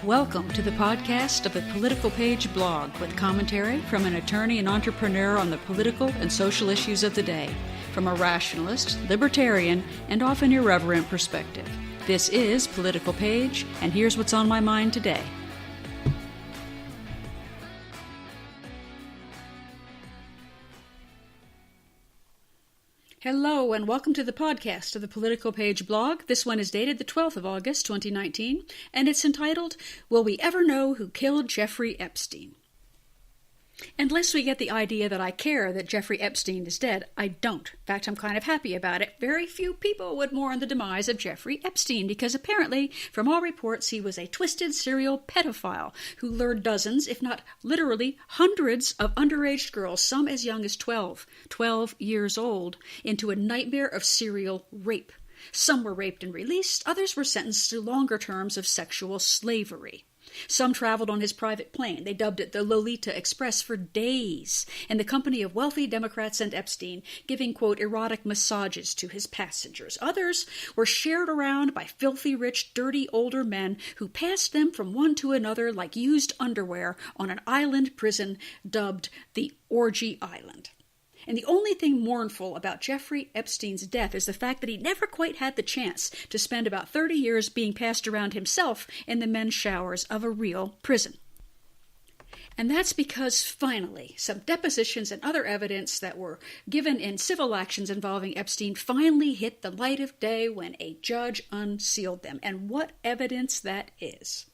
Welcome to the podcast of the Political Page blog with commentary from an attorney and entrepreneur on the political and social issues of the day, from a rationalist, libertarian, and often irreverent perspective. This is Political Page, and here's what's on my mind today. Hello, and welcome to the podcast of the Political Page blog. This one is dated the 12th of August, 2019, and it's entitled, Will We Ever Know Who Killed Jeffrey Epstein? Unless we get the idea that I care that Jeffrey Epstein is dead, I don't. In fact, I'm kind of happy about it. Very few people would mourn the demise of Jeffrey Epstein because apparently, from all reports, he was a twisted serial pedophile who lured dozens, if not literally hundreds, of underage girls, some as young as 12 years old, into a nightmare of serial rape. Some were raped and released, others were sentenced to longer terms of sexual slavery. Some traveled on his private plane. They dubbed it the Lolita Express for days, in the company of wealthy Democrats and Epstein, giving, quote, erotic massages to his passengers. Others were shared around by filthy rich, dirty older men who passed them from one to another like used underwear on an island prison dubbed the Orgy Island. And the only thing mournful about Jeffrey Epstein's death is the fact that he never quite had the chance to spend about 30 years being passed around himself in the men's showers of a real prison. And that's because, finally, some depositions and other evidence that were given in civil actions involving Epstein finally hit the light of day when a judge unsealed them. And what evidence that is!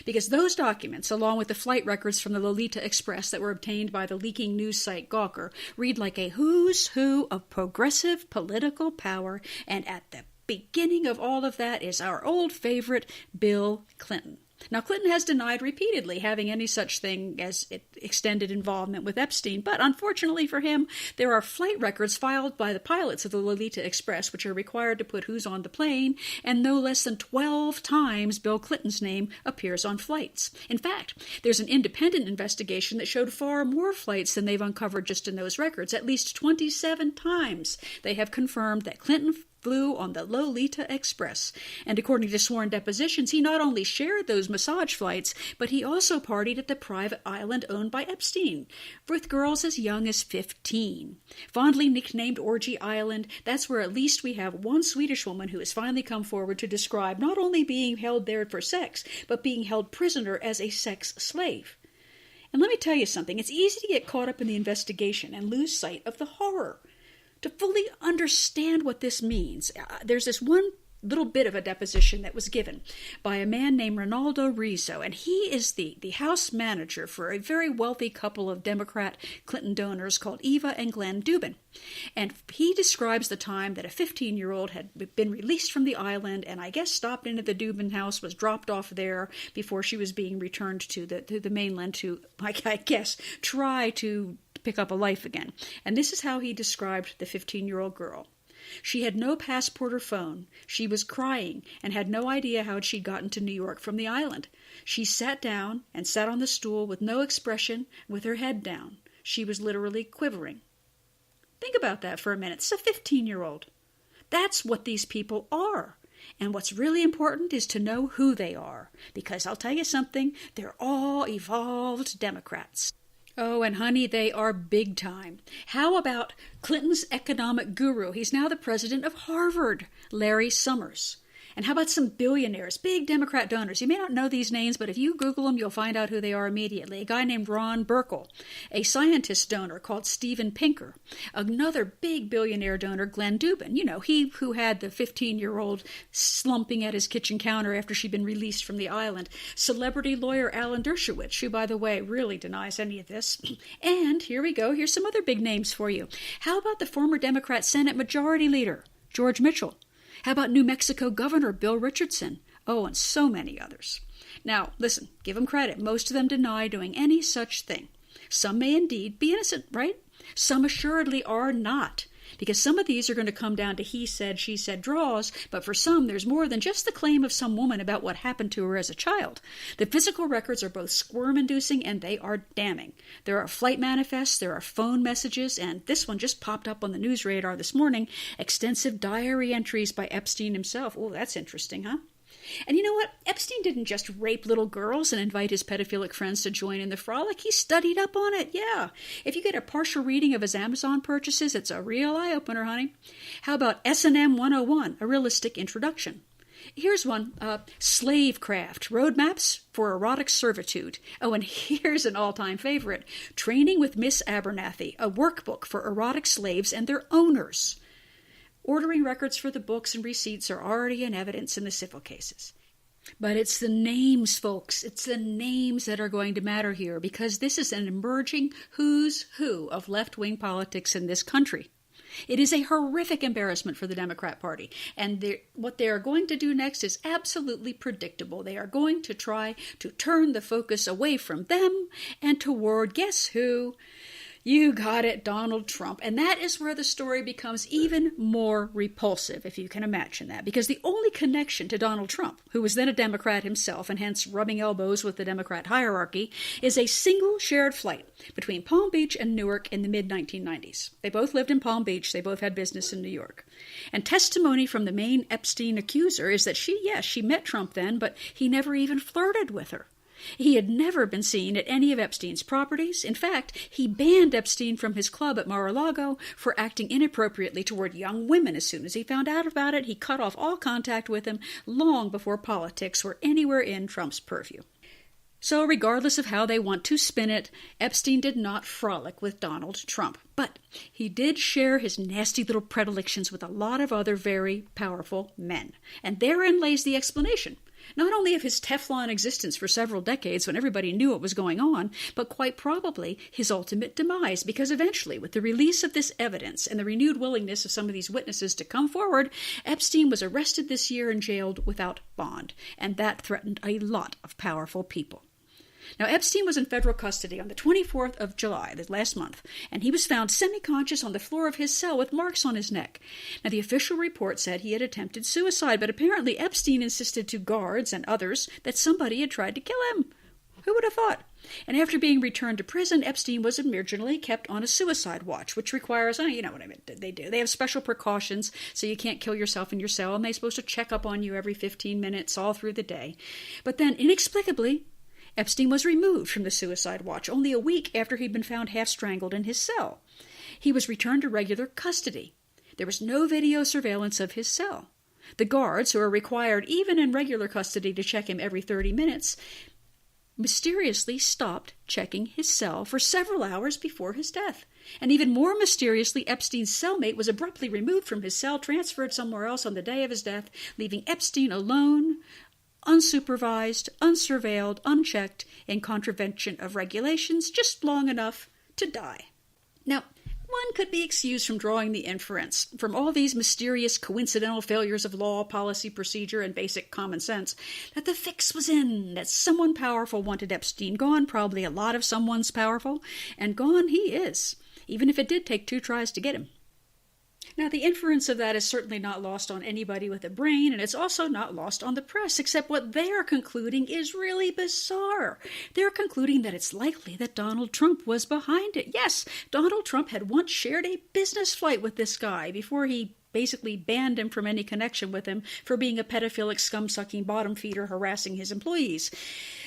Because those documents, along with the flight records from the Lolita Express that were obtained by the leaking news site Gawker, read like a who's who of progressive political power, and at the beginning of all of that is our old favorite, Bill Clinton. Now, Clinton has denied repeatedly having any such thing as extended involvement with Epstein, but unfortunately for him, there are flight records filed by the pilots of the Lolita Express, which are required to put who's on the plane, and no less than 12 times Bill Clinton's name appears on flights. In fact, there's an independent investigation that showed far more flights than they've uncovered just in those records. At least 27 times they have confirmed that Clinton flew on the Lolita Express. And according to sworn depositions, he not only shared those massage flights, but he also partied at the private island owned by Epstein, with girls as young as 15. Fondly nicknamed Orgy Island, that's where at least we have one Swedish woman who has finally come forward to describe not only being held there for sex, but being held prisoner as a sex slave. And let me tell you something, it's easy to get caught up in the investigation and lose sight of the horror. To fully understand what this means, there's this one little bit of a deposition that was given by a man named Ronaldo Rizzo, and he is the house manager for a very wealthy couple of Democrat Clinton donors called Eva and Glenn Dubin. And he describes the time that a 15-year-old had been released from the island and I guess stopped into the Dubin house, was dropped off there before she was being returned to the mainland to, I guess, try to pick up a life again. And this is how he described the 15-year-old girl. She had no passport or phone. She was crying and had no idea how she'd gotten to New York from the island. She sat down and sat on the stool with no expression, with her head down. She was literally quivering. Think about that for a minute. It's a 15-year-old. That's what these people are. And what's really important is to know who they are. Because I'll tell you something, they're all evolved Democrats. Oh, and honey, they are big time. How about Clinton's economic guru? He's now the president of Harvard, Larry Summers. And how about some billionaires, big Democrat donors? You may not know these names, but if you Google them, you'll find out who they are immediately. A guy named Ron Burkle, a scientist donor called Steven Pinker, another big billionaire donor, Glenn Dubin. You know, he who had the 15-year-old slumping at his kitchen counter after she'd been released from the island. Celebrity lawyer Alan Dershowitz, who, by the way, really denies any of this. And here we go. Here's some other big names for you. How about the former Democrat Senate Majority Leader, George Mitchell? How about New Mexico Governor Bill Richardson? Oh, and so many others. Now, listen, give them credit. Most of them deny doing any such thing. Some may indeed be innocent, right? Some assuredly are not. Because some of these are going to come down to he said, she said draws, but for some there's more than just the claim of some woman about what happened to her as a child. The physical records are both squirm-inducing and they are damning. There are flight manifests, there are phone messages, and this one just popped up on the news radar this morning, extensive diary entries by Epstein himself. Oh, that's interesting, huh? And you know what? Epstein didn't just rape little girls and invite his pedophilic friends to join in the frolic. He studied up on it, yeah. If you get a partial reading of his Amazon purchases, it's a real eye-opener, honey. How about S&M 101, a realistic introduction? Here's one, Slavecraft, Roadmaps for Erotic Servitude. Oh, and here's an all-time favorite, Training with Miss Abernathy, a workbook for erotic slaves and their owners. Ordering records for the books and receipts are already in evidence in the civil cases. But it's the names, folks. It's the names that are going to matter here, because this is an emerging who's who of left-wing politics in this country. It is a horrific embarrassment for the Democrat Party, and what they are going to do next is absolutely predictable. They are going to try to turn the focus away from them and toward, guess who? You got it, Donald Trump. And that is where the story becomes even more repulsive, if you can imagine that. Because the only connection to Donald Trump, who was then a Democrat himself and hence rubbing elbows with the Democrat hierarchy, is a single shared flight between Palm Beach and Newark in the mid-1990s. They both lived in Palm Beach. They both had business in New York. And testimony from the main Epstein accuser is that she met Trump then, but he never even flirted with her. He had never been seen at any of Epstein's properties. In fact, he banned Epstein from his club at Mar-a-Lago for acting inappropriately toward young women. As soon as he found out about it, he cut off all contact with him long before politics were anywhere in Trump's purview. So regardless of how they want to spin it, Epstein did not frolic with Donald Trump. But he did share his nasty little predilections with a lot of other very powerful men. And therein lays the explanation. Not only of his Teflon existence for several decades when everybody knew what was going on, but quite probably his ultimate demise, because eventually, with the release of this evidence and the renewed willingness of some of these witnesses to come forward, Epstein was arrested this year and jailed without bond, and that threatened a lot of powerful people. Now, Epstein was in federal custody on the 24th of July, last month, and he was found semi-conscious on the floor of his cell with marks on his neck. Now, the official report said he had attempted suicide, but apparently Epstein insisted to guards and others that somebody had tried to kill him. Who would have thought? And after being returned to prison, Epstein was originally kept on a suicide watch, which requires, you know what I mean, they do. They have special precautions so you can't kill yourself in your cell, and they're supposed to check up on you every 15 minutes all through the day. But then, inexplicably, Epstein was removed from the suicide watch only a week after he'd been found half-strangled in his cell. He was returned to regular custody. There was no video surveillance of his cell. The guards, who are required even in regular custody to check him every 30 minutes, mysteriously stopped checking his cell for several hours before his death. And even more mysteriously, Epstein's cellmate was abruptly removed from his cell, transferred somewhere else on the day of his death, leaving Epstein alone, unsupervised, unsurveilled, unchecked, in contravention of regulations, just long enough to die. Now, one could be excused from drawing the inference from all these mysterious coincidental failures of law, policy, procedure, and basic common sense that the fix was in, that someone powerful wanted Epstein gone, probably a lot of someone's powerful, and gone he is, even if it did take 2 tries to get him. Now, the inference of that is certainly not lost on anybody with a brain, and it's also not lost on the press, except what they're concluding is really bizarre. They're concluding that it's likely that Donald Trump was behind it. Yes, Donald Trump had once shared a business flight with this guy before he basically banned him from any connection with him for being a pedophilic, scum-sucking bottom feeder harassing his employees.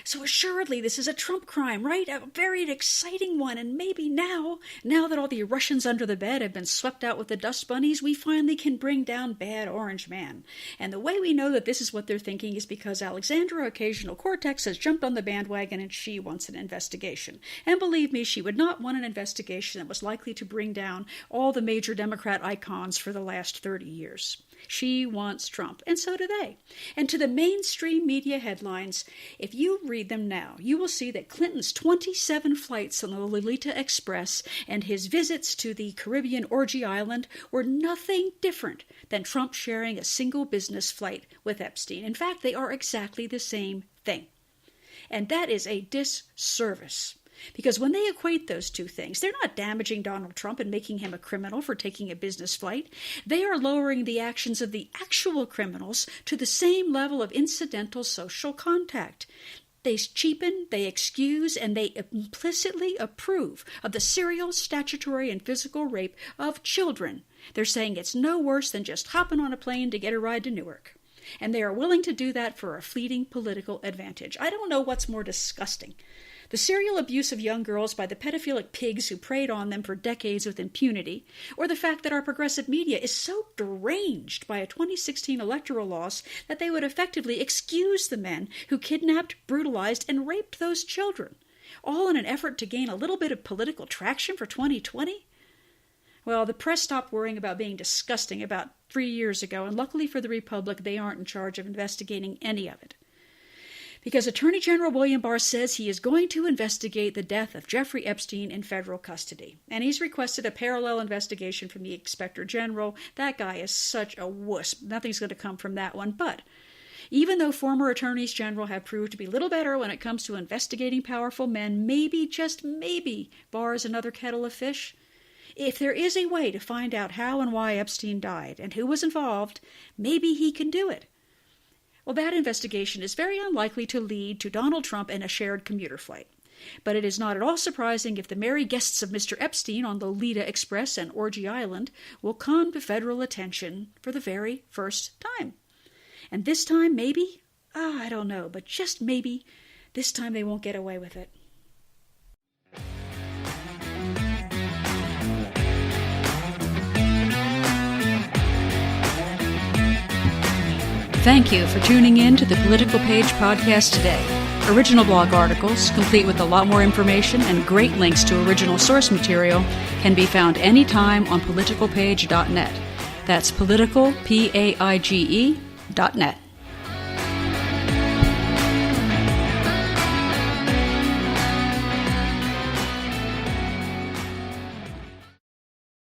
So assuredly, this is a Trump crime, right? A very exciting one. And maybe now that all the Russians under the bed have been swept out with the dust bunnies, we finally can bring down bad Orange Man. And the way we know that this is what they're thinking is because Alexandra Ocasio-Cortez has jumped on the bandwagon and she wants an investigation. And believe me, she would not want an investigation that was likely to bring down all the major Democrat icons for the last 30 years. She wants Trump, and so do they. And to the mainstream media headlines, if you read them now, you will see that Clinton's 27 flights on the Lolita Express and his visits to the Caribbean orgy island were nothing different than Trump sharing a single business flight with Epstein. In fact, they are exactly the same thing. And that is a disservice. Because when they equate those two things, they're not damaging Donald Trump and making him a criminal for taking a business flight. They are lowering the actions of the actual criminals to the same level of incidental social contact. They cheapen, they excuse, and they implicitly approve of the serial, statutory, and physical rape of children. They're saying it's no worse than just hopping on a plane to get a ride to Newark. and they are willing to do that for a fleeting political advantage. I don't know what's more disgusting. The serial abuse of young girls by the pedophilic pigs who preyed on them for decades with impunity, or the fact that our progressive media is so deranged by a 2016 electoral loss that they would effectively excuse the men who kidnapped, brutalized, and raped those children, all in an effort to gain a little bit of political traction for 2020? Well, the press stopped worrying about being disgusting about 3 years ago, and luckily for the Republic, they aren't in charge of investigating any of it. Because Attorney General William Barr says he is going to investigate the death of Jeffrey Epstein in federal custody. And he's requested a parallel investigation from the Inspector General. That guy is such a wuss. Nothing's going to come from that one. But even though former attorneys general have proved to be little better when it comes to investigating powerful men, maybe, just maybe, Barr is another kettle of fish. If there is a way to find out how and why Epstein died and who was involved, maybe he can do it. Well, that investigation is very unlikely to lead to Donald Trump and a shared commuter flight. But it is not at all surprising if the merry guests of Mr. Epstein on Lolita Express and Orgy Island will come to federal attention for the very first time. And this time, maybe, I don't know, but just maybe, this time they won't get away with it. Thank you for tuning in to the Political Page podcast today. Original blog articles, complete with a lot more information and great links to original source material, can be found anytime on politicalpage.net. That's political, P-A-I-G-E.net.